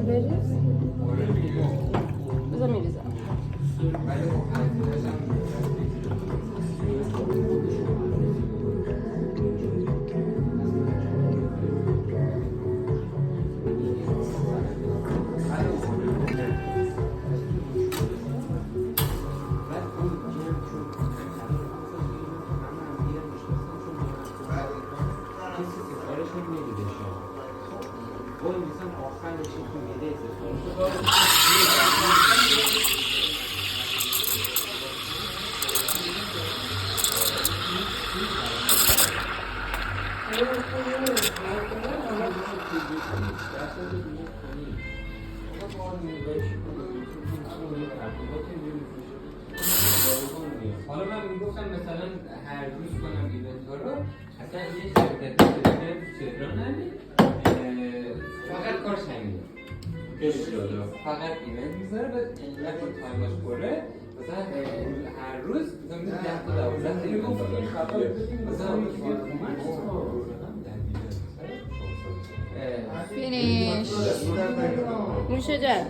بریز. بذار میریزم. حالا من میگفتم مثلا هر روز کنم ایونت ها رو اصلا یه شرکت تهران فقط کارش همینه فقط ایونت میذاره و اینقدر تایماش پره مثلا هر روز مثلا 10 تا 12 تا ایونت مثلا فینیش. نوش جان.